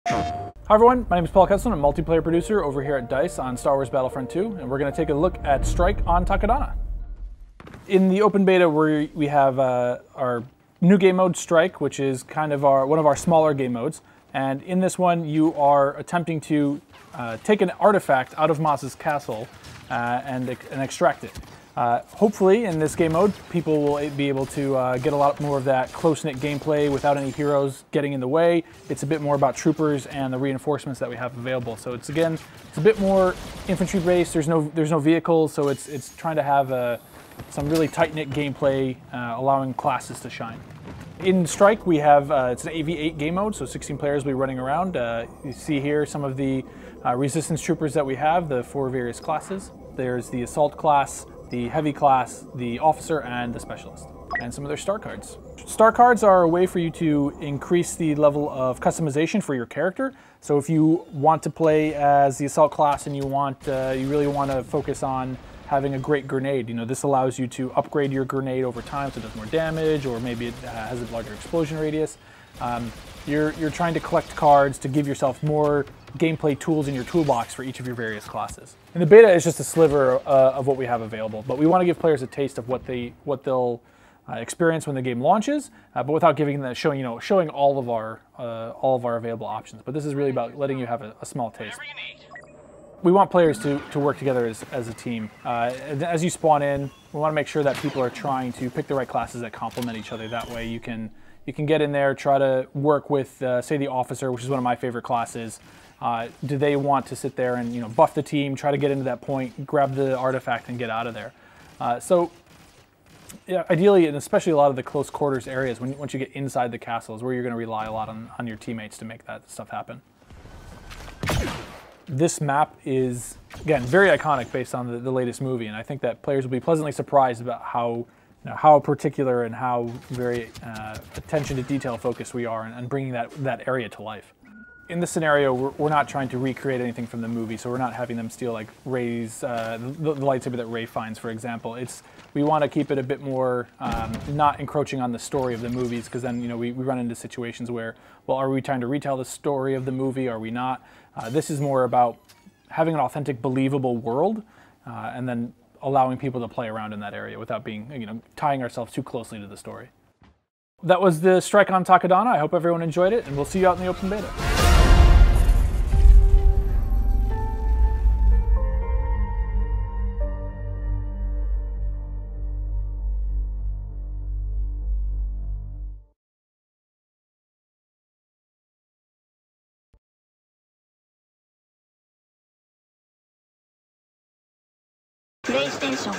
Hi everyone, my name is Paul Kesselman, I'm a multiplayer producer over here at DICE on Star Wars Battlefront 2, and we're going to take a look at Strike on Takodana. In the open beta, we have our new game mode, Strike, which is kind of one of our smaller game modes. And in this one, you are attempting to take an artifact out of Maz's castle and extract it. Hopefully, in this game mode, people will be able to get a lot more of that close-knit gameplay without any heroes getting in the way. It's a bit more about troopers and the reinforcements that we have available. So it's a bit more infantry-based. There's no vehicles, so it's trying to have some really tight-knit gameplay, allowing classes to shine. In Strike, we have it's an 8v8 game mode, so 16 players will be running around. You see here some of the resistance troopers that we have, the 4 various classes. There's the assault class, the heavy class, the officer, and the specialist, and some of their star cards. Star cards are a way for you to increase the level of customization for your character. So if you want to play as the assault class and you really want to focus on having a great grenade, this allows you to upgrade your grenade over time so it does more damage, or maybe it has a larger explosion radius. You're trying to collect cards to give yourself more gameplay tools in your toolbox for each of your various classes. And the beta is just a sliver of what we have available, but we want to give players a taste of what they'll experience when the game launches, but without giving them showing all of our available options. But this is really about letting you have a small taste. We want players to work together as a team. As you spawn in, we want to make sure that people are trying to pick the right classes that complement each other. That way you can get in there, try to work with, say, the officer, which is one of my favorite classes. Do they want to sit there and buff the team, try to get into that point, grab the artifact, and get out of there? So yeah, ideally, and especially a lot of the close quarters areas, once you get inside the castle, is where you're going to rely a lot on your teammates to make that stuff happen. This map is, again, very iconic based on the latest movie, and I think that players will be pleasantly surprised about how particular and how very attention to detail focused we are and bringing that area to life. In this scenario, we're not trying to recreate anything from the movie, so we're not having them steal like Rey's, the lightsaber that Rey finds, for example. We want to keep it a bit more, not encroaching on the story of the movies, because then we run into situations where, well, are we trying to retell the story of the movie? Are we not? This is more about having an authentic, believable world, and then allowing people to play around in that area without being, tying ourselves too closely to the story. That was the Strike on Takodana. I hope everyone enjoyed it, and we'll see you out in the open beta. PlayStation